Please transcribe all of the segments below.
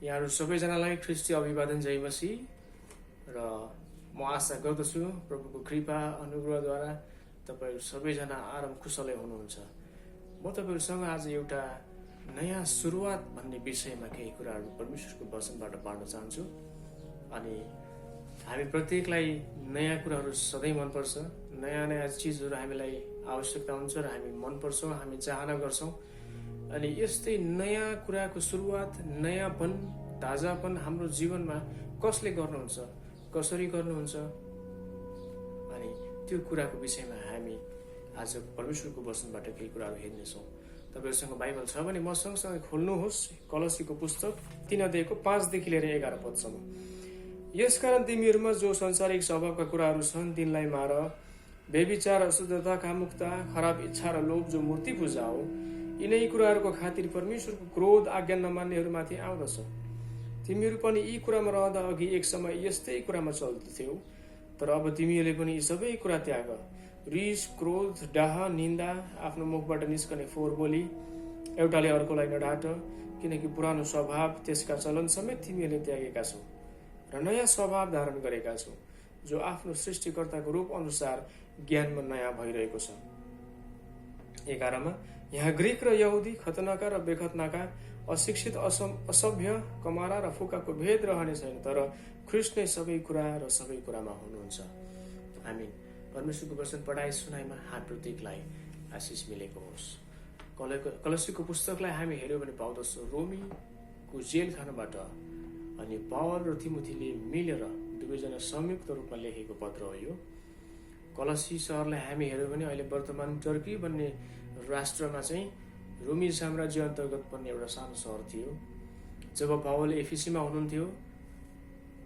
यहाँहरू सबैजनालाई ख्रिस्टी अभिवादन जय मसीह। र म आशा गर्दछु प्रभुको कृपा अनुग्रहद्वारा तपाईहरू सबैजना आराम कुशलै हुनुहुन्छ। म तपाईहरूसँग आज एउटा नयाँ सुरुवात भन्ने विषयमा केही कुराहरू परमेश्वरको वचनबाट बाँड्न चाहन्छु। अनि हामी प्रत्येकलाई नयाँ कुराहरू सधैँ मनपर्छ। नयाँ नयाँ चिजहरू हामीलाई आवश्यकता हुन्छ र हामी मनपर्छौँ, हामी चाहना गर्छौँ। अनि यस्तै नयाँ कुराको सुरुवात, नयाँपन, ताजापन हाम्रो जीवनमा कसले गर्नुहुन्छ, कसरी गर्नुहुन्छ, अनि त्यो कुराको विषयमा हामी आज परमेश्वरको वचनबाट केही कुराहरू हेर्नेछौँ। तपाईँहरूसँग बाइबल छ भने म सँगसँगै खोल्नुहोस् कलसीको पुस्तक 3 अध्यायको 5 देखि लिएर 11 पदसम्म। यसकारण तिमीहरूमा जो संसारिक स्वभावका कुराहरू छन् तिनलाई मार। व्यभिचार, अशुद्धता, कामुकता, खराब इच्छा र लोभ जो मूर्ति पूजा हो, यिनै कुराहरूको खातिर परमेश्वरको क्रोध आज्ञा नमान्नेहरूमाथि आउँदछ। तिमीहरू पनि यी कुरामा रहँदा अघि एक समय यस्तै कुरामा चल्दथ्यौ, तर अब तिमीहरूले पनि यी सबै कुरा त्याग। रिस, क्रोध, डाह, निन्दा, आफ्नो मुखबाट निस्कने फोहोर बोली, एउटाले अर्कोलाई नडाट, किनकि पुरानो स्वभाव त्यसका चलन समेत तिमीहरूले त्यागेका छौ र नयाँ स्वभाव धारण गरेका छौ, जो आफ्नो सृष्टिकर्ताको रूप अनुसार ज्ञानमा नयाँ भइरहेको छ। 11 यहाँ ग्रीक र यहुदी, खतनाका र बेखतनाका, अशिक्षित, असभ्य, कमारा र फुकाको भेद रहने छैन, तर ख्रिस्ट नै सबै कुरा र सबै कुरामा हुनुहुन्छ। आमीन। परमेश्वरको वचन पढाइ सुनाइमा हात प्रत्येकलाई आशिष मिलेको होस्। कलसीको पुस्तकलाई हामी हेऱ्यौँ भने पाउँदछौँ रोमीको जेलखानाबाट अनि पावल र तिमोथीले मिलेर दुवैजना संयुक्त रूपमा लेखेको पत्र हो यो। कलसी सहरलाई हामी हेऱ्यौँ भने अहिले वर्तमान टर्की भन्ने राष्ट्रमा चाहिँ रोमी साम्राज्य अन्तर्गत पर्ने एउटा सानो सहर थियो। जब पावल एफिसीमा हुनुहुन्थ्यो,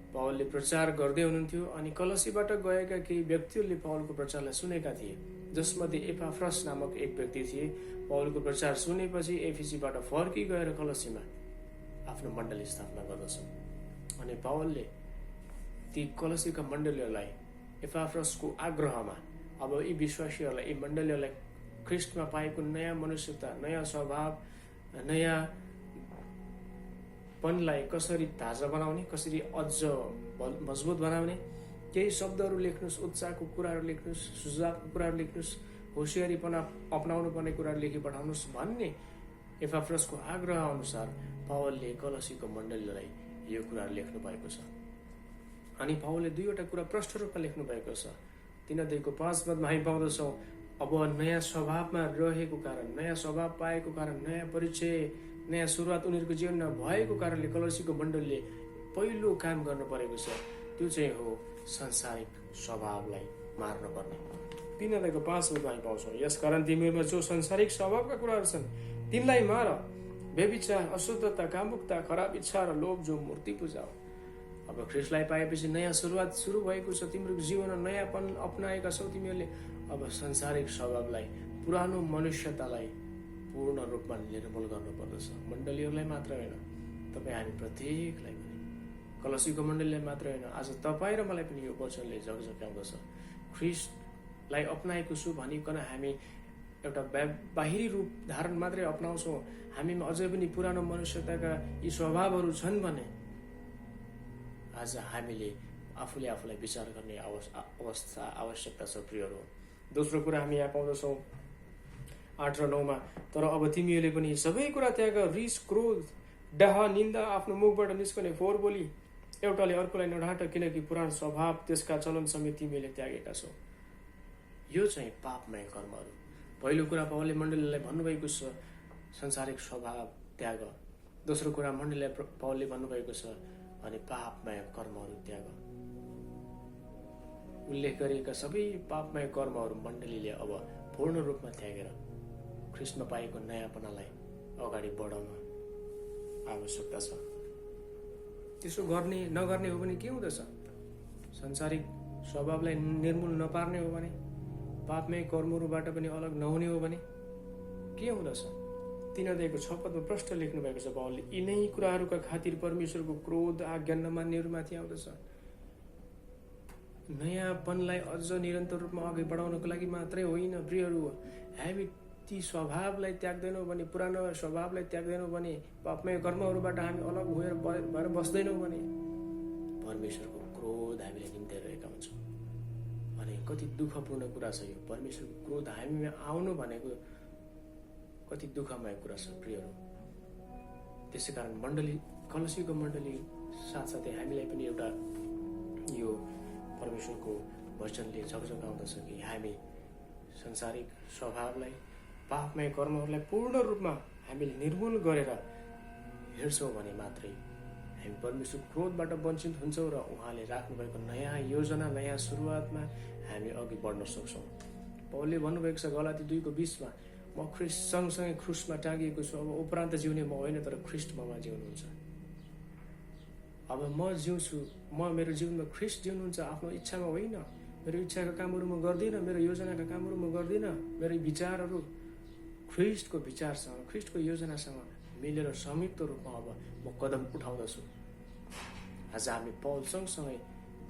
पावलले प्रचार गर्दै हुनुहुन्थ्यो अनि कलसीबाट गएका केही व्यक्तिहरूले पावलको प्रचारलाई सुनेका थिए, जसमध्ये एपाफ्रस नामक एक व्यक्ति थिए। पावलको प्रचार सुनेपछि एफिसीबाट फर्की गएर कलसीमा आफ्नो मण्डली स्थापना गर्दछन्। अनि पावलले ती कलसीका मण्डलीहरूलाई एपाफ्रसको आग्रहमा अब यी विश्वासीहरूलाई, यी मण्डलीहरूलाई ख्रिस्टमा पाएको नयाँ मनुष्यता, नयाँ स्वभाव, नयाँ पनलाई कसरी ताजा बनाउने, कसरी अझ मजबुत बनाउने, केही शब्दहरू लेख्नुहोस्, उत्साहको कुराहरू लेख्नुहोस्, सुझावको कुराहरू लेख्नुहोस्, होसियारीपना अपनाउनु पर्ने कुराहरू लेखी पठाउनुहोस् भन्ने एपाफ्रसको आग्रह अनुसार पावलले कलसीको मण्डलीलाई यो कुराहरू लेख्नु भएको छ। अनि पावलले 2वटा कुरा प्रष्ट रूपमा लेख्नु भएको छ। 3 अध्यायको 5 पदमा हामी पाउँदछौँ, अब नयाँ स्वभावमा रहेको कारण, नयाँ स्वभाव पाएको कारण, नयाँ परिचय, नयाँ सुरुवात उनीहरूको जीवनमा भएको कारणले कलसीको मण्डलीले पहिलो काम गर्नु परेको छ। त्यो चाहिँ हो संसारिक स्वभावलाई मार्न पर्ने। 3 अध्यायको 5 पदमा हामी पाउँछौँ, यसकारण तिमीहरूमा जो संसारिक स्वभावका कुराहरू छन् तिनलाई मार। व्यभिचार, अशुद्धता, कामुकता, खराब इच्छा र लोभ जो मूर्ति पूजा हो। अब ख्रिस्टलाई पाएपछि नयाँ सुरुवात सुरु भएको छ, तिम्रो जीवनमा नयाँपन अपनाएका छौ तिमीहरूले। अब संसारिक स्वभावलाई, पुरानो मनुष्यतालाई पूर्ण रूपमा निर्मूल गर्नुपर्दछ। मण्डलीहरूलाई मात्र होइन, तपाईँ हामी प्रत्येकलाई पनि, कलसीको मण्डलीलाई मात्र होइन, आज तपाईँ र मलाई पनि यो वचनले झकझक्याउँदछ। ख्रिस्टलाई अपनाएको छु भनिकन हामी एउटा बाहिरी रूप धारण मात्रै अपनाउँछौँ, हामीमा अझै पनि पुरानो मनुष्यताका यी स्वभावहरू छन् भने आज हामीले आफूले आफूलाई विचार गर्ने अवस्था आवश्यकता छ प्रियहरू। दोस्रो कुरा हामी यहाँ पाउँदछौँ 8 र 9 तर अब तिमीहरूले पनि सबै कुरा त्याग। रिस, क्रोध, डाह, निन्दा, आफ्नो मुखबाट निस्कने फोहोर बोली, एउटाले अर्कोलाई नढाट, किनकि पुरानो स्वभाव त्यसका चलन समेत तिमीहरूले त्यागेका छौ। यो चाहिँ पापमय कर्महरू। पहिलो कुरा पावलले मण्डलीलाई भन्नुभएको छ, संसारिक स्वभाव त्याग। दोस्रो कुरा मण्डलीलाई पावलले भन्नुभएको छ, अनि पापमय कर्महरू त्याग। उल्लेख गरिएका सबै पापमय कर्महरू मण्डलीले अब पूर्ण रूपमा त्यागेर ख्रिस्टमा पाएको नयाँपनालाई अगाडि बढाउन आवश्यकता छ। त्यसो गर्ने नगर्ने हो भने के हुँदछ? संसारिक स्वभावलाई निर्मूल नपार्ने हो भने, पापमय कर्महरूबाट पनि अलग नहुने हो भने के हुँदछ? 3 अध्यायको 6 पदमा प्रष्ट लेख्नु भएको छ पावलले, यिनै कुराहरूका खातिर परमेश्वरको क्रोध आज्ञा नमान्नेहरूमाथि आउँदछ। नयाँपनलाई अझ निरन्तर रूपमा अघि बढाउनको लागि मात्रै होइन प्रियहरू, हामी ती स्वभावलाई त्याग्दैनौँ भने, पुरानो स्वभावलाई त्याग्दैनौँ भने, पापमय कर्महरूबाट हामी अलग भएर बस्दैनौँ भने परमेश्वरको क्रोध हामीले निम्त्याइरहेका हुन्छौँ। अनि कति दुःखपूर्ण कुरा छ यो। परमेश्वरको क्रोध हामीमा आउनु भनेको कति दुःखमय कुरा छ प्रियहरू। त्यसै कारण मण्डली, कलसीको मण्डली साथसाथै हामीलाई पनि एउटा यो परमेश्वरको वचनले झकझकाउँदछ कि हामी संसारिक स्वभावलाई, पापमय कर्महरूलाई पूर्ण रूपमा हामीले निर्मूल गरेर हिँड्छौँ भने मात्रै हामी परमेश्वरको क्रोधबाट वञ्चित हुन्छौँ र उहाँले राख्नुभएको नयाँ योजना, नयाँ सुरुवातमा हामी अघि बढ्न सक्छौँ। पौलले भन्नुभएको छ गलाती 2:20 म ख्रिस्ट सँगसँगै क्रुसमा टाँगिएको छु, अब उपरान्त जिउने म होइन तर ख्रिस्ट ममा जिउनुहुन्छ। अब म जिउँछु, मेरो जीवनमा ख्रिस्ट जिउनुहुन्छ, आफ्नो इच्छामा होइन। मेरो इच्छाका कामहरू म गर्दिनँ, मेरो योजनाका कामहरू म गर्दिनँ। मेरो विचारहरू ख्रिस्टको विचारसँग, ख्रिस्टको योजनासँग मिलेर संयुक्त रूपमा अब म कदम उठाउँदछु। आज हामी पौल सँगसँगै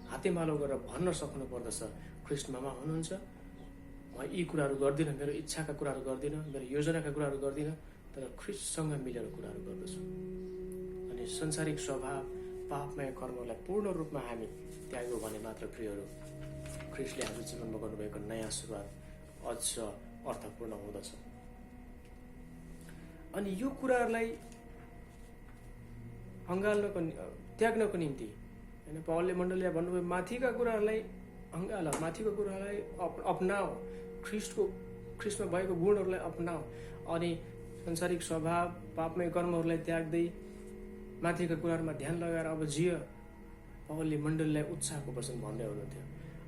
हातेमालो गरेर भन्न सक्नु पर्दछ ख्रिस्ट ममा हुनुहुन्छ, म यी कुराहरू गर्दिनँ, मेरो इच्छाका कुराहरू गर्दिनँ, मेरो योजनाका कुराहरू गर्दिनँ, तर ख्रिस्टसँग मिलेर कुराहरू गर्दछु। अनि संसारिक स्वभाव, पापमय कर्मलाई पूर्ण रूपमा हामी त्याग्यौँ भने मात्र प्रियहरू ख्रिस्टले हाम्रो जीवनमा गर्नुभएको नयाँ सुरुवात अझ अर्थपूर्ण हुँदछ। अनि यो कुराहरूलाई त्याग्नको निम्ति होइन, पौलले मण्डलीलाई भन्नुभयो माथिका कुराहरूलाई अँगाल, माथिको कुराहरूलाई अपनाऊ, ख्रिस्टमा भएको गुणहरूलाई अपनाऊ। अनि संसारिक स्वभाव, पापमय कर्महरूलाई त्याग्दै माथिका कुराहरूमा ध्यान लगाएर अब जिय। पौलले मण्डलीलाई उत्साहको वचन भन्दै हुनुहुन्थ्यो।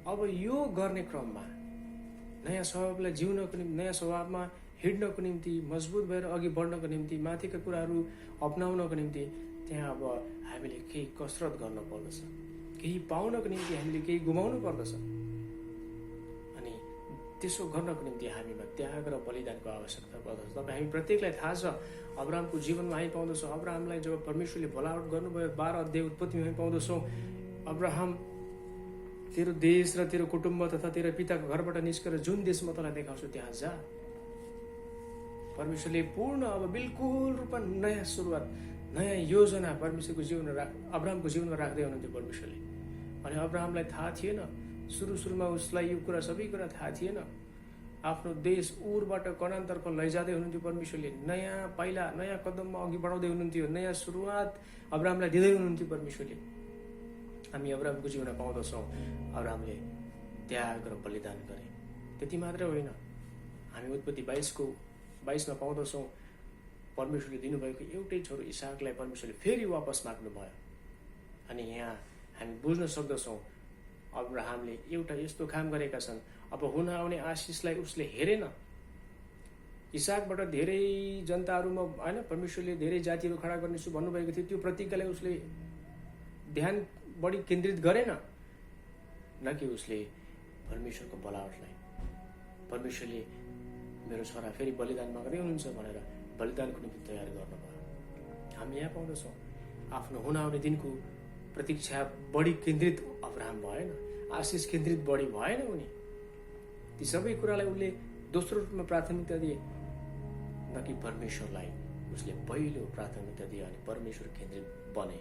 अब यो गर्ने क्रममा नयाँ स्वभावलाई जिउनको निम्ति, नयाँ स्वभावमा हिँड्नको निम्ति, मजबुत भएर अघि बढ्नको निम्ति, माथिका कुराहरू अपनाउनको निम्ति त्यहाँ अब हामीले केही कसरत गर्न पर्दछ। केही पाउनको निम्ति हामीले केही गुमाउनु पर्दछ। अनि त्यसो गर्नको निम्ति हामीमा त्याग र बलिदानको आवश्यकता पर्दछ। तपाईँ हामी प्रत्येकलाई थाहा छ, अब्राहमको जीवनमा हामी पाउँदछौँ। अब्राहमलाई जब परमेश्वरले बोलावट गर्नुभयो 12 अध्याय उत्पत्तिमा हामी पाउँदछौँ, अब्राहम तेरो देश र तेरो कुटुम्ब तथा तेरो पिताको घरबाट निस्केर जुन देश म तँलाई देखाउँछु त्यहाँ जा। परमेश्वरले पूर्ण अब बिल्कुल रूपमा नयाँ सुरुवात, नयाँ योजना परमेश्वरको जीवनमा अब्राहमको जीवनमा राख्दै हुनुहुन्थ्यो परमेश्वरले। अनि अब्राहमलाई थाहा थिएन, सुरुमा उसलाई यो कुरा सबै कुरा थाहा थिएन। आफ्नो देश उरबाट कनानतर्फ लैजाँदै हुनुहुन्थ्यो परमेश्वरले। नयाँ पाइला, नयाँ कदममा अघि बढाउँदै हुनुहुन्थ्यो। नयाँ सुरुवात अब्राहमलाई दिँदै हुनुहुन्थ्यो परमेश्वरले। हामी अब्राहमको जीवनमा पाउँदछौँ अब्राहमले त्याग र बलिदान गरे। त्यति मात्र होइन, हामी उत्पत्ति 22:22 पाउँदछौँ परमेश्वरले दिनुभएको एउटै छोरो इसाकलाई परमेश्वरले फेरि वापस माग्नुभयो। अनि यहाँ हामी बुझ्न सक्दछौँ अब्राहमले एउटा यस्तो काम गरेका छन्। अब हुन आउने आशिषलाई उसले हेरेन। इसाकबाट धेरै जनताहरूमा होइन परमेश्वरले धेरै जातिहरू खडा गर्नेछु भन्नुभएको थियो, त्यो प्रतिज्ञालाई उसले ध्यान बढी केन्द्रित गरेन, न कि उसले परमेश्वरको बोलावटलाई, परमेश्वरले मेरो छोरा फेरि बलिदान माग्दै हुनुहुन्छ भनेर बलिदानको निम्ति तयार गर्नुभयो। हामी यहाँ पाउँदछौँ आफ्नो हुन आउने दिनको प्रतीक्षा बढी केन्द्रित अब्राहम भएन, आशिष केन्द्रित बढी भएन। उनी ती सबै कुरालाई उसले दोस्रो रूपमा प्राथमिकता दिए, न कि परमेश्वरलाई उसले पहिलो प्राथमिकता दिए अनि परमेश्वर केन्द्रित बने।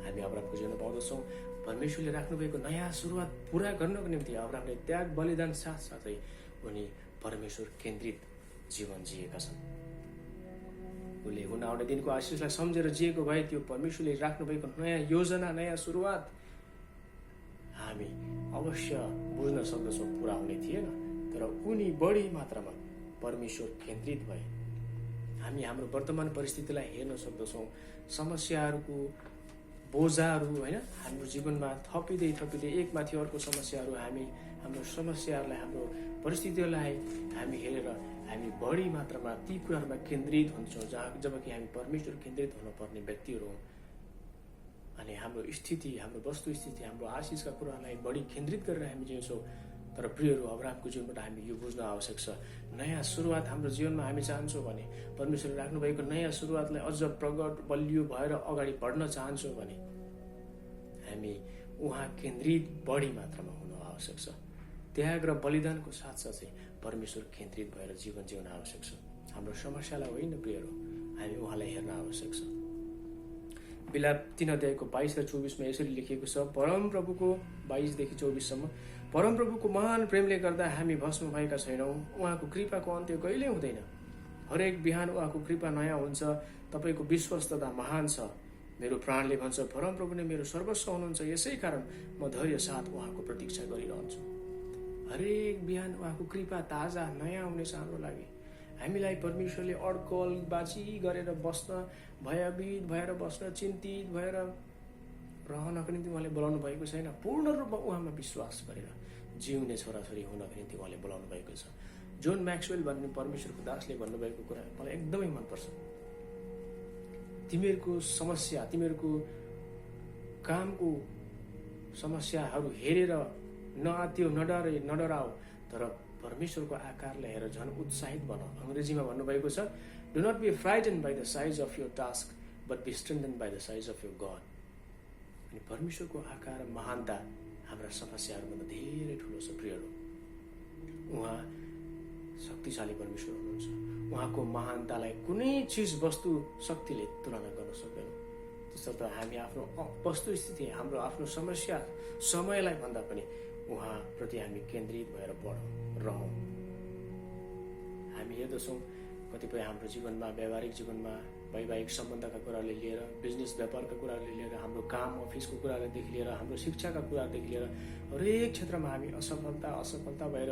हामी अब्राहमको जीवनमा पाउँदछौँ परमेश्वरले राख्नुभएको नयाँ सुरुवात पुरा गर्नको निम्ति अब्राहमले त्याग बलिदान साथसाथै उनी परमेश्वर केन्द्रित जीवन जिएका छन्। उसले हुन आउने दिनको आशिषलाई सम्झेर जिएको भए त्यो परमेश्वरले राख्नुभएको नयाँ योजना, नयाँ सुरुवात हामी अवश्य बुझ्न सक्दछौँ पुरा हुने थिएन, तर उनी बढी मात्रामा परमेश्वर केन्द्रित भए। हामी हाम्रो वर्तमान परिस्थितिलाई हेर्न सक्दछौँ, समस्याहरूको बोझाहरू होइन हाम्रो जीवनमा थपिँदै एकमाथि अर्को समस्याहरू, हामी हाम्रो समस्याहरूलाई, हाम्रो परिस्थितिहरूलाई हामी हेरेर हामी बढी मात्रामा ती कुराहरूमा केन्द्रित हुन्छौँ जबकि हामी परमेश्वर केन्द्रित हुनुपर्ने व्यक्तिहरू हौँ। अनि हाम्रो स्थिति, हाम्रो वस्तुस्थिति, हाम्रो आशिषका कुराहरूलाई बढी केन्द्रित गरेर हामी जिउँछौँ। तर प्रियहरू, अब्राहमको जीवनबाट हामी यो बुझ्न आवश्यक छ, नयाँ सुरुवात हाम्रो जीवनमा हामी चाहन्छौँ भने, परमेश्वरले राख्नुभएको नयाँ सुरुवातलाई अझ प्रगट बलियो भएर अगाडि बढ्न चाहन्छौँ भने हामी उहाँ केन्द्रित बढी मात्रामा हुनु आवश्यक छ। त्याग र बलिदानको साथसाथै परमेश्वर केन्द्रित भएर जीवन जिउन आवश्यक छ। हाम्रो समस्यालाई होइन प्रियहरू, हामी उहाँलाई हेर्न आवश्यक छ। बिलाप 3 अध्यायको 22 र 24मा यसरी लेखिएको छ, परमप्रभुको 22 देखि 24 सम्म, परमप्रभुको महान प्रेमले गर्दा हामी भस्म भएका छैनौँ। उहाँको कृपाको अन्त्य कहिल्यै हुँदैन। हरेक बिहान उहाँको कृपा नयाँ हुन्छ। तपाईँको विश्वस्तता महान छ। मेरो प्राणले भन्छ, परमप्रभु नै मेरो सर्वस्व हुनुहुन्छ। यसै कारण म धैर्य साथ उहाँको प्रतीक्षा गरिरहन्छु। हरेक बिहान उहाँको कृपा ताजा नयाँ हुनेछ हाम्रो लागि। हामीलाई परमेश्वरले अड्कल बाची गरेर बस्न, भयभीत भएर बस्न, चिन्तित भएर रहनको निम्ति उहाँले बोलाउनु भएको छैन। पूर्ण रूपमा उहाँमा विश्वास गरेर जिउने छोराछोरी हुनको निम्ति उहाँले बोलाउनु भएको छ। जोन म्याक्सवेल भन्ने परमेश्वरको दासले भन्नुभएको कुरा मलाई एकदमै मनपर्छ। तिमीहरूको समस्या, तिमीहरूको कामको समस्याहरू हेरेर नआत्यो, नडराओ, तर परमेश्वरको आकारलाई हेरेर झन् उत्साहित बन। अङ्ग्रेजीमा भन्नुभएको छ, do not be frightened by the size of your task but be strengthened by the size of your God. अनि परमेश्वरको आकार महानता हाम्रा समस्याहरूभन्दा धेरै ठुलो छ प्रियहरू। उहाँ शक्तिशाली परमेश्वर हुनुहुन्छ। उहाँको महानतालाई कुनै चिज वस्तु शक्तिले तुलना गर्न सक्दैन। त्यसर्थ हामी आफ्नो वस्तुस्थिति, हाम्रो आफ्नो समस्या, समयलाई भन्दा पनि उहाँप्रति हामी केन्द्रित भएर रहौँ। हामी हेर्दछौँ कतिपय हाम्रो जीवनमा, व्यावहारिक जीवनमा, वैवाहिक सम्बन्धका कुराले लिएर, बिजनेस व्यापारका कुराले लिएर, हाम्रो काम अफिसको कुरादेखि लिएर, हाम्रो शिक्षाका कुरादेखि लिएर हरेक क्षेत्रमा हामी असफलता भएर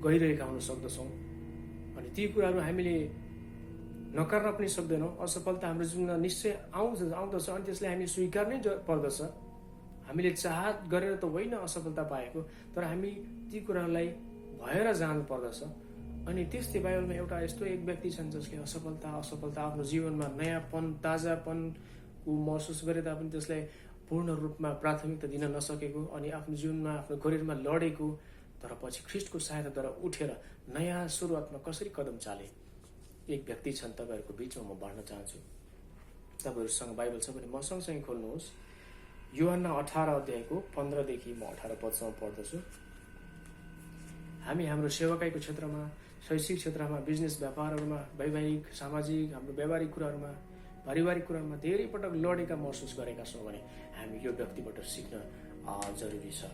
गइरहेका हुन सक्दछौँ। अनि ती कुराहरू हामीले नकार्न पनि सक्दैनौँ। असफलता हाम्रो जीवनमा निश्चय आउँदछ अनि त्यसलाई हामी स्वीकार्नै पर्दछ। हामीले चाहत गरेर त होइन असफलता पाएको, तर हामी ती कुराहरूलाई भएर जानु पर्दछ। अनि त्यस्तै बाइबलमा एउटा यस्तो एक व्यक्ति छन् जसले असफलता आफ्नो जीवनमा नयाँपन, ताजापनको महसुस गरे तापनि त्यसलाई पूर्ण रूपमा प्राथमिकता दिन नसकेको, अनि आफ्नो जीवनमा, आफ्नो करियरमा लडेको, तर पछि ख्रिस्टको सहायताद्वारा उठेर नयाँ सुरुवातमा कसरी कदम चाले। एक व्यक्ति छन्, तपाईँहरूको बिचमा म बाँड्न चाहन्छु। तपाईँहरूसँग बाइबल छ भने म सँगसँगै खोल्नुहोस्। यूहन्ना 18 अध्यायको 15 देखि म 18 पदसम्म पढ्दछु। हामी हाम्रो सेवकाईको क्षेत्रमा, शैक्षिक क्षेत्रमा, बिजनेस व्यापारहरूमा, वैवाहिक, सामाजिक, हाम्रो व्यावहारिक कुराहरूमा, पारिवारिक कुराहरूमा धेरै पटक लडेका महसुस गरेका छौँ भने हामी यो व्यक्तिबाट सिक्न जरुरी छ।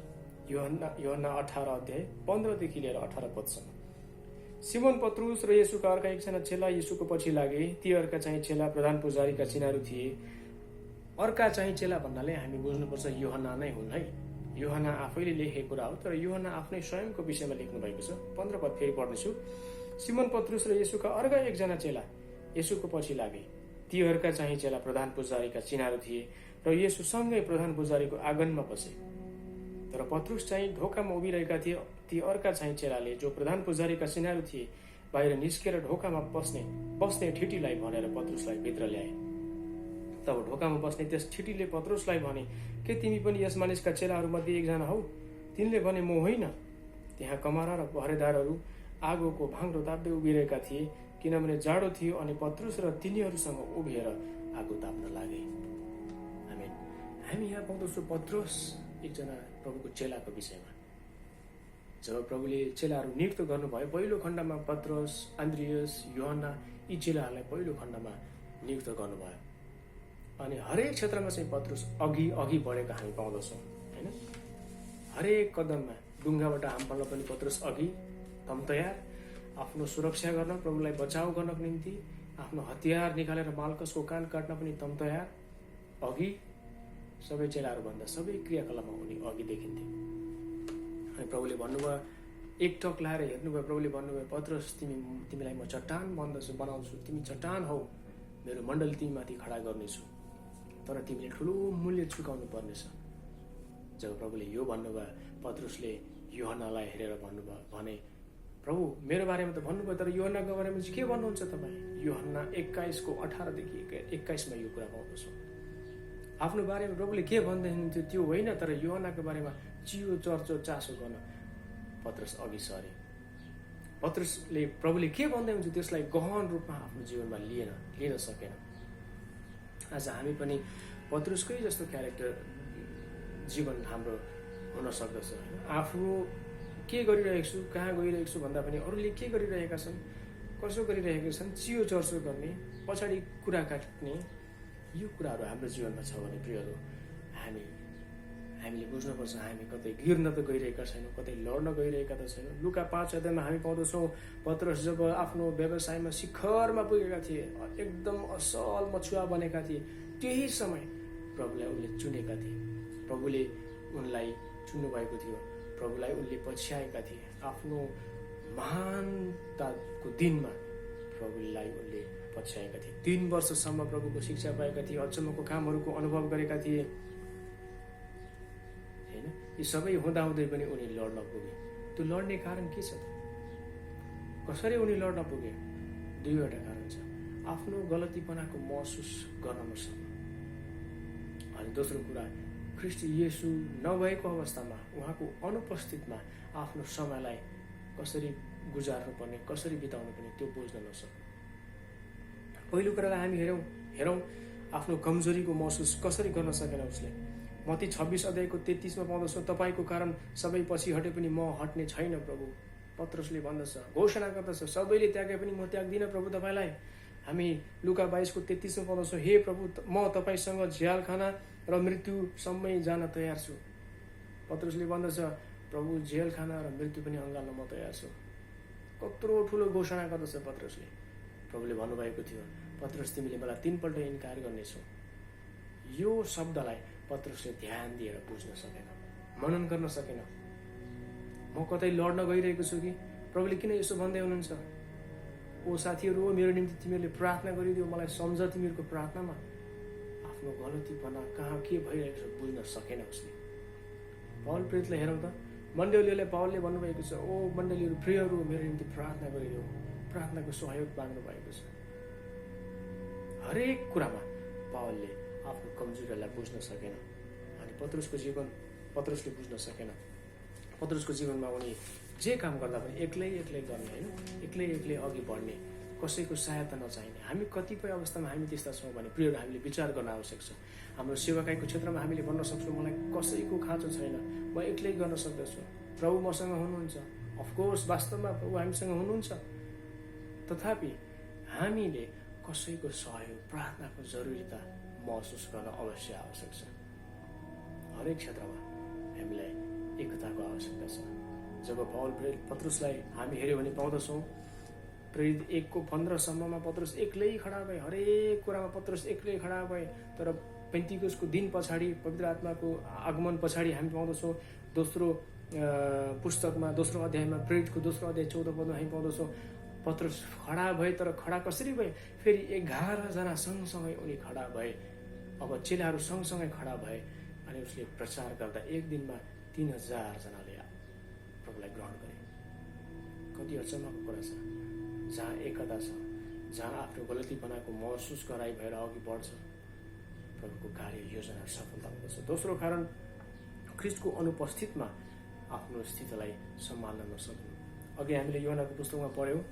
यूहन्ना 18 अध्याय 15 देखि लिएर 18 पदसम्म। सिमोन पत्रुस र येशूका अर्का एकजना चेला येशूको पछि लागे। ती अर्का चाहिँ चेला प्रधान पुजारीका चिनाहरू थिए। अर्का चाहिँ चेला भन्नाले हामी बुझ्नुपर्छ यूहन्ना नै हुन् है। यूहन्ना आफैले लेखेको कुरा हो, तर यूहन्ना आफ्नै स्वयंको विषयमा लेख्नु भएको छ। 15 पद फेरि पढ्नेछु। सिमोन पत्रुस र येशूका अर्का एकजना चेला येशूको पछि लागे। ती अर्का चाहिँ चेला प्रधान पुजारीका चिनाहरू थिए र येशूसँगै प्रधान पुजारीको आँगनमा पसे। तर पत्रुस चाहिँ ढोकामा उभिरहेका थिए। ती अर्का चाहिँ चेलाले, जो प्रधान पुजारीका चिनाहरू थिए, बाहिर निस्केर ढोकामा बस्ने ठिटीलाई भनेर पत्रुसलाई भित्र ल्याए। तब ढोकामा बस्ने त्यस ठिटीले पत्रुसलाई भने, के तिमी पनि यस मानिसका चेलाहरूमध्ये एकजना हौ? तिनले भने, म होइन। त्यहाँ कमारा र पहरेदारहरू आगोको भाङ्रो ताप्दै उभिरहेका थिए, किनभने जाडो थियो, अनि पत्रुस र तिनीहरूसँग उभिएर आगो ताप्न लागे। हामी यहाँ पाउँदछौँ पत्रुस एकजना प्रभुको चेलाको विषयमा। जब प्रभुले चेलाहरू नियुक्त गर्नुभयो, पहिलो खण्डमा पत्रुस, अन्द्रियस, यूहन्ना यी चेलाहरूलाई पहिलो खण्डमा नियुक्त गर्नुभयो। अनि हरेक क्षेत्रमा चाहिँ पत्रुस अघि बढेका हामी पाउँदछौँ होइन। हरेक कदममा डुङ्गाबाट हाम फाल्न पनि पत्रुस अघि तम तयार, आफ्नो सुरक्षा गर्न, प्रभुलाई बचाउ गर्नको निम्ति आफ्नो हतियार निकालेर माल्कसको कान काट्न पनि तम तयार, अघि सबै चेलाहरूभन्दा सबै क्रियाकलापमा उनी अघि देखिन्थे। अनि प्रभुले भन्नुभयो, एक टक लाएर हेर्नुभयो, प्रभुले भन्नुभयो, पत्रुस तिमीलाई म चट्टान बनाउँछु, तिमी चट्टान हौ, मेरो मण्डली तिमीमाथि खडा गर्नेछु, तर तिमीले ठुलो मूल्य चुकाउनु पर्नेछ। जब प्रभुले यो भन्नुभयो, पत्रुसले यूहन्नालाई हेरेर भने, प्रभु मेरो बारेमा त भन्नुभयो, तर यूहन्नाको बारेमा चाहिँ के भन्नुहुन्छ तपाईँ? यूहन्ना 21 को 18 देखि 21 मा यो कुरा पाउँदछौँ। आफ्नो बारेमा प्रभुले के भन्दै हुनुहुन्थ्यो त्यो होइन, तर यूहन्नाको बारेमा चियो चर्चो चासो गर्न पत्रुस अघि सरे। पत्रुसले प्रभुले के भन्दै हुन्थ्यो त्यसलाई गहन रूपमा आफ्नो जीवनमा लिन सकेन। आज हामी पनि पत्रुसकै जस्तो क्यारेक्टर जीवन हाम्रो हुन सक्दछ। आफू के गरिरहेको छु, कहाँ गइरहेको छु भन्दा पनि अरूले के गरिरहेका छन्, कसो गरिरहेका छन्, चियो चर्चो गर्ने, पछाडि कुरा काट्ने, यो कुराहरू हाम्रो जीवनमा छ भने प्रियहरू हामीले बुझ्नुपर्छ हामी कतै गिर्न त गइरहेका छैनौँ, कतै लड्न गइरहेका त छैनौँ। लुका 5 अध्यायमा हामी पाउँदछौँ पत्रस जब आफ्नो व्यवसायमा शिखरमा पुगेका थिए, एकदम असल मछुवा बनेका थिए, त्यही समय प्रभुलाई उनले चुनेका थिए, प्रभुले उनलाई चुन्नु भएको थियो, प्रभुलाई उनले पछ्याएका थिए। आफ्नो महानताको दिनमा प्रभुलाई उनले पछ्याएका थिए। 3 वर्षसम्म प्रभुको शिक्षा पाएका थिए, अचम्मको कामहरूको अनुभव गरेका थिए हैन। यी सबै हुँदाहुँदै पनि उनी लड्न पुगे। त्यो लड्ने कारण के छ त? कसरी उनी लड्न पुगे? 2वटा कारण छ। आफ्नो गलतीपनाको महसुस गर्न नसक्नु, अनि दोस्रो कुरा ख्रीष्ट येशू नभएको अवस्थामा, उहाँको अनुपस्थितिमा आफ्नो समयलाई कसरी गुजार्नु पर्ने, कसरी बिताउनु पर्ने त्यो बुझ्न नसक्नु। पहिलो कुरालाई हामी हेरौँ आफ्नो कमजोरीको महसुस कसरी गर्न सकेन उसले। मत्ती 26 अध्यायको 33 मा पाउँदछौँ, तपाईको कारण सबै पछि हटे पनि म हट्ने छैन प्रभु। पत्रसले भन्दछ, घोषणा गर्दछ, सबैले त्यागे पनि म त्याग्दिनँ प्रभु तपाईलाई। हामी लुका 22 को 33 मा पाउँदछौँ, हे प्रभु म तपाईसँग झ्यालखाना र मृत्युसम्मै जान तयार छु। पत्रसले भन्दछ, प्रभु झ्यालखाना र मृत्यु पनि अँगाल्न म तयार छु। कत्रो ठुलो घोषणा गर्दछ पत्रसले। प्रभुले भन्नुभएको थियो, पत्रस तिमीले मलाई 3 पल्ट इन्कार गर्नेछौ। यो शब्दलाई पत्रसले ध्यान दिएर बुझ्न सकेन, मनन गर्न सकेन। म कतै लड्न गइरहेको छु कि? प्रभुले किन यसो भन्दै हुनुहुन्छ? ओ साथीहरू, ओ मेरो निम्ति तिमीहरूले प्रार्थना गरिदियो, मलाई सम्झ तिमीहरूको प्रार्थनामा। आफ्नो गलतीपना कहाँ के भइरहेको छ बुझ्न सकेन उसले। पौल प्रेरितलाई हेरौँ त, मण्डलीलाई पावलले भन्नुभएको छ, ओ मण्डलीहरू प्रियहरू मेरो निम्ति प्रार्थना गरिदियो, प्रार्थनाको सहयोग माग्नु भएको छ। हरेक कुरामा पावलले आफ्नो कमजोरीलाई बुझ्न सकेन, अनि पत्रसले बुझ्न सकेन। पत्रसको जीवनमा उनी जे काम गर्दा पनि एक्लै गर्ने हैन, एक्लै अघि बढ्ने, कसैको सहायता नचाहिने। हामी कतिपय अवस्थामा हामी त्यस्ता छौँ भने प्रियहरू हामीले विचार गर्न आवश्यक छ। हाम्रो सेवाकाईको क्षेत्रमा हामीले भन्न सक्छौँ, मलाई कसैको खाँचो छैन, म एक्लै गर्न सक्दछु, प्रभु मसँग हुनुहुन्छ। अफकोर्स वास्तवमा प्रभु हामीसँग हुनुहुन्छ, तथापि हामीले कसैको सहयोग, प्रार्थनाको जरुरीता महसुस गर्न अवश्य आवश्यक छ। हरेक क्षेत्रमा हामीलाई एकताको आवश्यकता छ। जब पौल प्रेरित पत्रसलाई हामी हेऱ्यौँ भने पाउँदछौँ, प्रेरित 1 को 15 सम्ममा पत्रस एक्लै खडा भए, हरेक कुरामा पत्रस एक्लै खडा भए। तर पेन्टिकोसको दिन पछाडि, पवित्र आत्माको आगमन पछाडि हामी पाउँदछौँ दोस्रो पुस्तकमा, दोस्रो अध्यायमा, प्रेरितको दोस्रो अध्याय 14 पदमा हामी पाउँदछौँ पत्रस खडा भए। तर खडा कसरी भए? फेरि 11 जना सँगसँगै उनी खडा भए। अब चेलाहरू सँगसँगै खडा भए, अनि उसले प्रचार गर्दा एक दिनमा 3000 जनाले प्रभुलाई ग्रहण गरे। कति अचम्मको कुरा छ। जहाँ एकता छ, जहाँ आफ्नो गलतीपनाको महसुस गराइ भएर अघि बढ्छ, प्रभुको कार्य योजना सफलता हुँदछ। दोस्रो कारण ख्रीष्टको अनुपस्थितिमा आफ्नो स्थितिलाई सम्हाल्न नसक्नु। अघि हामीले यूहन्नाको पुस्तकमा पढ्यौँ,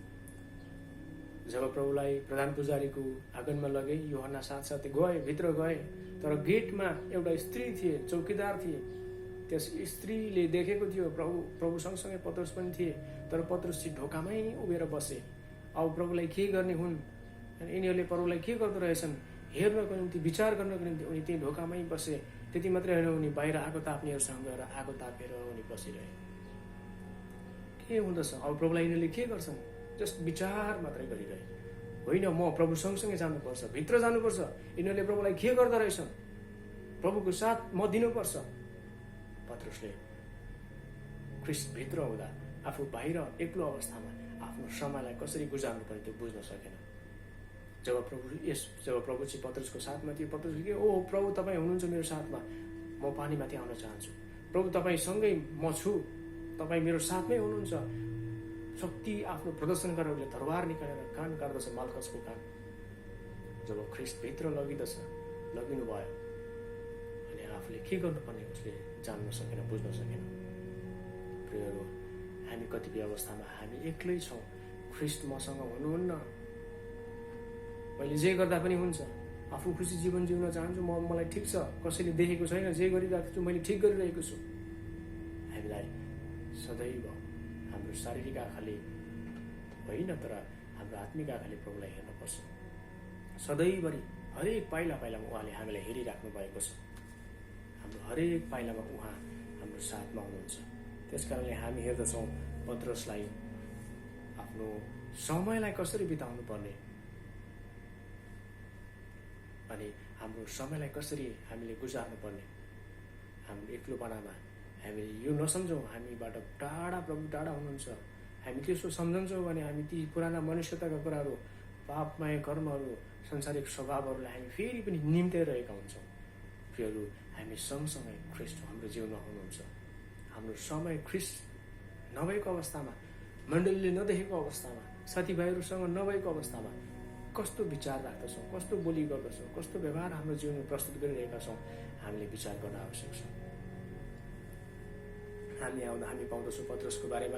जब प्रभुलाई प्रधान पुजारीको आँगनमा लगे, यूहन्ना साथसाथै भित्र गए, तर गेटमा एउटा स्त्री थिए, चौकीदार थिए। त्यस स्त्रीले देखेको थियो प्रभु सँगसँगै पत्रस पनि थिए, तर पत्रस चाहिँ ढोकामै उभिएर बसे। अब प्रभुलाई के गर्ने हुन्, यिनीहरूले प्रभुलाई के गर्दो रहेछन् हेर्नको निम्ति, विचार गर्नको निम्ति उनी त्यही ढोकामै बसे। त्यति मात्रै होइन, उनी बाहिर आगो ताप्नेहरूसँग गएर आगो तापेर उनी बसिरहे। के हुँदछ? अब प्रभुलाई यिनीहरूले के गर्छन्? जस्ट विचार मात्रै गरिरहे। होइन, म प्रभु सँगसँगै जानुपर्छ, भित्र जानुपर्छ। यिनीहरूले प्रभुलाई के गर्दो रहेछन्, प्रभुको साथ म दिनुपर्छ। पत्रसले ख्रीष्ट भित्र हुँदा आफू बाहिर एक्लो अवस्थामा आफ्नो समयलाई कसरी गुजार्नु पर्ने त्यो बुझ्न सकेन। जब प्रभु चाहिँ पत्रसको साथमा थियो, पत्रसले के, ओ प्रभु तपाईँ हुनुहुन्छ मेरो साथमा, म पानीमाथि आउन चाहन्छु। प्रभु तपाईँसँगै म छु, तपाईँ मेरो साथमै हुनुहुन्छ। शक्ति आफ्नो प्रदर्शन गरेर उसले तरवार निकालेर कान काट्दछ, माल्कसको कान। जब ख्रीष्ट भित्र लगिनु भयो, अनि आफूले के गर्नुपर्ने उसले जान्न सकेन, बुझ्न सकेन। प्रियहरू, हामी कतिपय अवस्थामा हामी एक्लै छौँ। ख्रीष्ट मसँग हुनुहुन्न, मैले जे गर्दा पनि हुन्छ, आफू खुसी जीवन जिउन चाहन्छु, मलाई ठिक छ, कसैले देखेको छैन, जे गरिरहेको छु मैले ठिक गरिरहेको छु। हामीलाई सदैव हाम्रो शारीरिक आँखाले होइन, तर हाम्रो आत्मिक आँखाले प्रभुलाई हेर्नुपर्छ। सधैँभरि हरेक पाइला पाइलामा उहाँले हामीलाई हेरिराख्नु भएको छ। हाम्रो हरेक पाइलामा उहाँ हाम्रो साथमा हुनुहुन्छ। त्यसकारणले हामी हेर्दछौँ पत्रुसलाई आफ्नो समयलाई कसरी बिताउनु पर्ने अनि हाम्रो समयलाई कसरी हामीले गुजार्नु पर्ने। हाम्रो एक्लोपनामा हामीले यो नसम्झौँ हामीबाट टाढा प्रभु टाढा हुनुहुन्छ। हामी त्यसो सम्झन्छौँ भने हामी ती पुराना मनुष्यताका कुराहरू, पापमय कर्महरू, संसारिक स्वभावहरूलाई हामी फेरि पनि निम्त्याइरहेका हुन्छौँ। प्रियहरू, हामी सँगसँगै ख्रीष्ट हाम्रो जीवनमा हुनुहुन्छ। हाम्रो समय ख्रीष्ट नभएको अवस्थामा, मण्डलीले नदेखेको अवस्थामा, साथीभाइहरूसँग नभएको अवस्थामा कस्तो विचार राख्दछौँ, कस्तो बोली गर्दछौँ, कस्तो व्यवहार हाम्रो जीवनमा प्रस्तुत गरिरहेका छौँ, हामीले विचार गर्न आवश्यक छ। हामी पाउँदछौँ पत्रुसको बारेमा।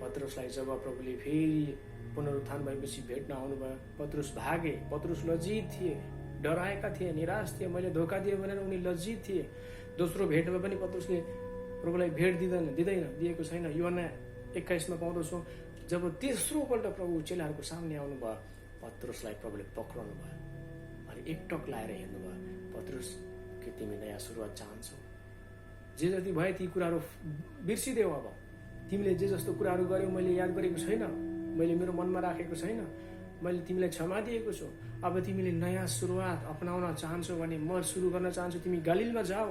पत्रुसलाई जब प्रभुले फेरि पुनरुत्थान भएपछि भेट्न आउनुभयो, पत्रुस भागे। पत्रुस लज्जित थिए, डराएका थिए, निराश थिए। मैले धोका दिएँ भनेर उनी लज्जित थिए। दोस्रो भेटमा पनि पत्रुसले प्रभुलाई भेट दिएको छैन। यूहन्ना 21 पाउँदछौँ, जब तेस्रोपल्ट प्रभु चेलाहरूको सामने आउनुभयो, पत्रुसलाई प्रभुले पक्राउनु भयो अनि एकटक लाएर हेर्नुभयो, पत्रुस के तिमी नयाँ सुरुवात चाहन्छौ? जे जति भए ती कुराहरू बिर्सिदेऊ। अब तिमीले जे जस्तो कुराहरू गर्यौ मैले याद गरेको छैन, मैले मेरो मनमा राखेको छैन, मैले तिमीलाई क्षमा दिएको छु। अब तिमीले नयाँ सुरुवात अपनाउन चाहन्छौ भने म सुरु गर्न चाहन्छु। तिमी गलिलमा जाऊ,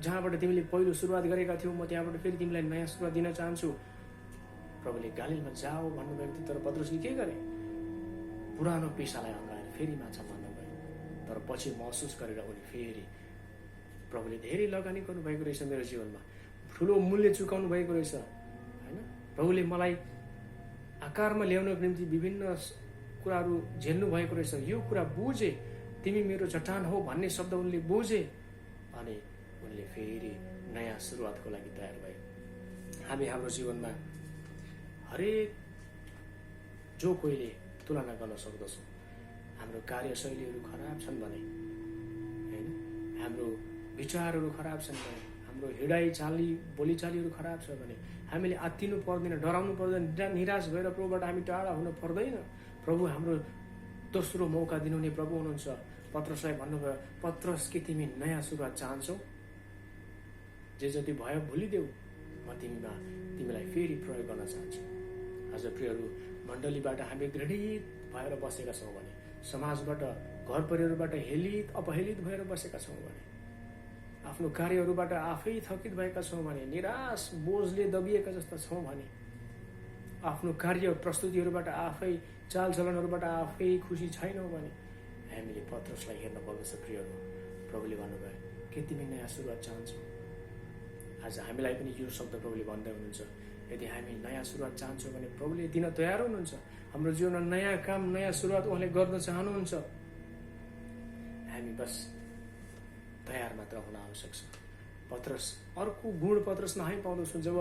जहाँबाट तिमीले पहिलो सुरुवात गरेका थियौ, म त्यहाँबाट फेरि तिमीलाई नयाँ सुरुवात दिन चाहन्छु। प्रभुले गलिलमा जाऊ भन्नुभएको थियो, तर पत्रुसले के गरे? पुरानो पेसालाई अँगाएर फेरि माछा मार्न गयो। तर पछि महसुस गरेर उनी फेरि प्रभुले धेरै लगानी गर्नुभएको रहेछ, मेरो जीवनमा ठुलो मूल्य चुकाउनु भएको रहेछ होइन। प्रभुले मलाई आकारमा ल्याउनको निम्ति विभिन्न कुराहरू झेल्नु भएको रहेछ। यो कुरा बुझे, तिमी मेरो चट्टान हो भन्ने शब्द उनले बुझे अनि उनले फेरि नयाँ सुरुवातको लागि तयार भए। हामी हाम्रो जीवनमा हरेक जो कोहीले तुलना गर्न सक्दछौँ। हाम्रो कार्यशैलीहरू खराब छन् भने होइन, हाम्रो विचारहरू खराब छन् भने, हाम्रो हिँडाइ चाली बोलीचालीहरू खराब छ भने हामीले आत्तिनु पर्दैन, डराउनु पर्दैन, निराश भएर प्रभुबाट हामी टाढा हुन पर्दैन। प्रभु हाम्रो दोस्रो मौका दिनुहुने प्रभु हुनुहुन्छ। पत्रुसलाई भन्नुभयो, पत्रुस के तिमी नयाँ सुरुवात चाहन्छौ? जे जति भयो भुलिदेऊ, म तिमीलाई फेरि प्रयोग गर्न चाहन्छु। आज प्रियहरू, मण्डलीबाट हामी घृणित भएर बसेका छौँ भने, समाजबाट, घर परिवारबाट अपहेलित भएर बसेका छौँ भने, आफ्नो कार्यहरूबाट आफै थकित भएका छौँ भने, निराश बोझले दबिएका जस्ता छौँ भने, आफ्नो कार्य प्रस्तुतिहरूबाट आफै, चालचलनहरूबाट आफै खुसी छैनौँ भने हामीले पत्रुसलाई हेर्न पर्दछ। प्रियहरू, प्रभुले भन्नुभयो, के तिमी नयाँ सुरुवात चाहन्छौ? आज हामीलाई पनि यो शब्द प्रभुले भन्दै हुनुहुन्छ। यदि हामी नयाँ सुरुवात चाहन्छौँ भने प्रभुले दिन तयार हुनुहुन्छ। हाम्रो जीवनमा नयाँ काम, नयाँ सुरुवात उहाँले गर्न चाहनुहुन्छ। हामी बस तयार मात्र हुन आवश्यक छ। पत्रुस, अर्को गुण पत्रुसमा हामी पाउँदछौँ। जब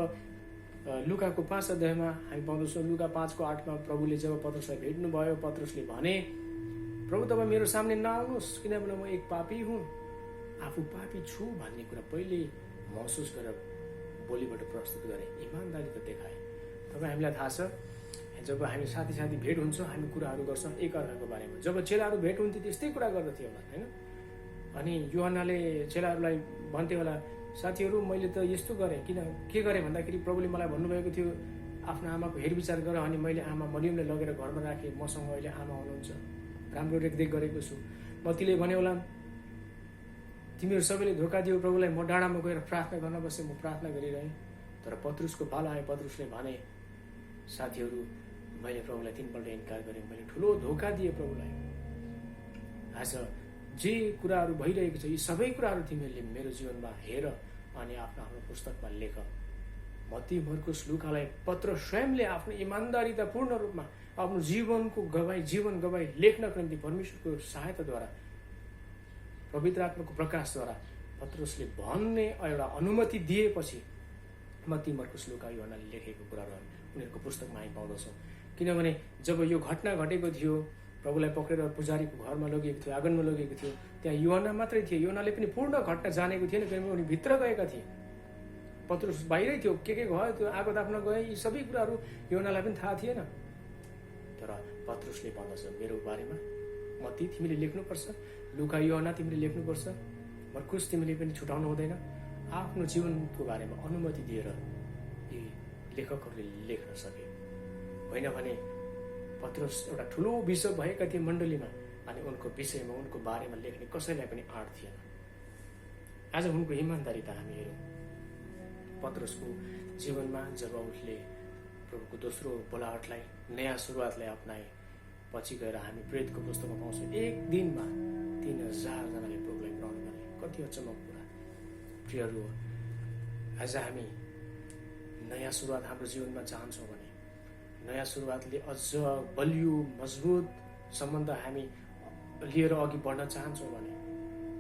लुकाको 5 अध्यायमा हामी पाउँदछौँ, लुका 5:8 प्रभुले जब पत्रुसलाई भेट्नुभयो, पत्रुसले भने, प्रभु तपाईँ मेरो सामने नआउनुहोस्, किनभने म एक पापी हुँ, आफू पापी छु भन्ने कुरा पहिले महसुस गरेर बोलीबाट प्रस्तुत गरे, इमान्दारी त देखाए। तपाईँ हामीलाई थाहा छ, जब हामी साथी भेट हुन्छ, हामी कुराहरू गर्छौँ एकअर्काको बारेमा। जब चेलाहरू भेट हुन्थ्यो त्यस्तै कुरा गर्दथ्यो होला होइन। अनि यूहन्नाले चेलाहरूलाई भन्थ्यो होला, साथीहरू मैले त यस्तो गरेँ, के गरेँ भन्दाखेरि प्रभुले मलाई भन्नुभएको थियो, आफ्नो आमाको हेरविचार गर। अनि मैले आमा मरियमलाई लगेर घरमा राखेँ, मसँग अहिले आमा हुनुहुन्छ, राम्रो रेखदेख गरेको छु। मतीले भन्यो होला, तिमीहरू सबैले धोका दियो प्रभुलाई, म डाँडामा गएर प्रार्थना गर्न बसेँ, म प्रार्थना गरिरहेँ। तर पत्रुसको पाला आयो, पत्रुसले भने, साथीहरू मैले प्रभुलाई 3 पल्ट इन्कार गरेँ, मैले ठुलो धोका दिएँ प्रभुलाई। आज जे कुराहरू भइरहेको छ, यी सबै कुराहरू तिमीहरूले मेरो जीवनमा हेर अनि आफ्नो पुस्तकमा लेख। मत्ती, मर्कुस, लुकालाई पत्रुस स्वयंले आफ्नो इमान्दारितापूर्ण रूपमा आफ्नो जीवन गवाई लेख्नको निम्ति परमेश्वरको सहायताद्वारा, पवित्र आत्माको प्रकाशद्वारा पत्रुसले भन्ने एउटा अनुमति दिएपछि मत्ती, मर्कुस, लुका, यूहन्नाले लेखेको कुराहरू उनीहरूको पुस्तकमा हामी पाउँदछौँ। किनभने जब यो घटना घटेको थियो, प्रभुलाई पक्रेर पुजारीको घरमा लगिएको थियो, आँगनमा लगिएको थियो, त्यहाँ यूहन्ना मात्रै थिए। यूहन्नाले पनि पूर्ण घटना जानेको थिएन, किनभने उनी भित्र गएका थिए। पत्रुस बाहिरै थियो, के भयो त्यो आगो ताप्न गए, यी सबै कुराहरू योनालाई पनि थाहा थिएन। तर पत्रुसले भन्दछ मेरो बारेमा, मत्ती तिमीले लेख्नुपर्छ, लुका योना तिमीले लेख्नुपर्छ, मर्कुस तिमीले पनि छुटाउनु हुँदैन। आफ्नो जीवनको बारेमा अनुमति दिएर यी लेखकहरूले लेख्न सके। होइन भने पत्रुस एउटा ठुलो बिसप भएका थिए मण्डलीमा, अनि उनको विषयमा उनको बारेमा लेख्ने कसैलाई पनि आँट थिएन। आज उनको इमान्दारिता हामी हेरौँ। पत्रुसको जीवनमा जब उसले प्रभुको दोस्रो बोलावटलाई, नयाँ सुरुवातलाई अपनाए, पछि गएर हामी प्रेरितको पुस्तकमा पाउँछौँ एक दिनमा 3000 जनाले प्रभुलाई ग्रहण गरे। कति अचम्मको कुरा। प्रियहरू, आज हामी नयाँ सुरुवात हाम्रो जीवनमा चाहन्छौँ भने, नयाँ सुरुवातले अझ बलियो मजबुत सम्बन्ध हामी लिएर अघि बढ्न चाहन्छौँ भने,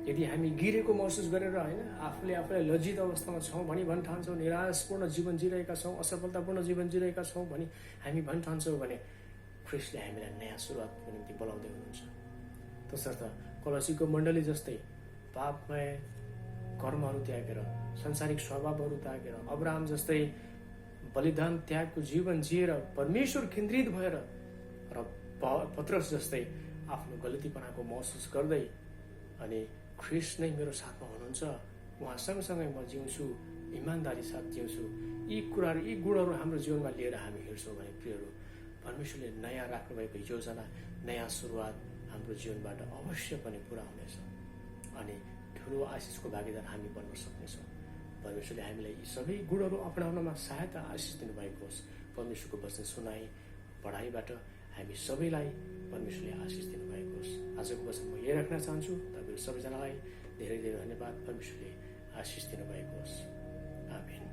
यदि हामी गिरेको महसुस गरेर होइन आफूलाई लज्जित अवस्थामा छौँ भनी ठान्छौँ, निराशपूर्ण जीवन जिरहेका छौँ, असफलतापूर्ण जीवन जिरहेका छौँ भनी हामी ठान्छौँ भने ख्रिस्टले हामीलाई नयाँ सुरुवातको निम्ति बोलाउँदै हुनुहुन्छ। तसर्थ कलसीको मण्डली जस्तै पापमय कर्महरू त्यागेर, सांसारिक स्वभावहरू त्यागेर, अब्राहम जस्तै बलिदान त्यागको जीवन जिएर परमेश्वर केन्द्रित भएर, र पत्रुस जस्तै आफ्नो गलतीपनाको महसुस गर्दै अनि ख्रिस्ट नै मेरो साथमा हुनुहुन्छ, उहाँ सँगसँगै म जिउँछु, इमान्दारी साथ जिउँछु, यी कुराहरू, यी गुणहरू हाम्रो जीवनमा लिएर हामी हिँड्छौँ भने प्रियहरू, परमेश्वरले नयाँ राख्नुभएको योजना, नयाँ सुरुवात हाम्रो जीवनबाट अवश्य पनि पुरा हुनेछ अनि ठुलो आशिषको भागीदार हामी बन्न सक्नेछौँ। परमेश्वरले हामीलाई यी सबै गुणहरू अपनाउनमा सहायता, आशिष दिनुभएको होस्। परमेश्वरको वचन सुनाई पढाइबाट हामी सबैलाई परमेश्वरले आशिष दिनुभएको होस्। आजको वचन म यही राख्न चाहन्छु। तपाईँहरू सबैजनालाई धेरै धेरै धन्यवाद। परमेश्वरले आशिष दिनुभएको होस्। आमेन।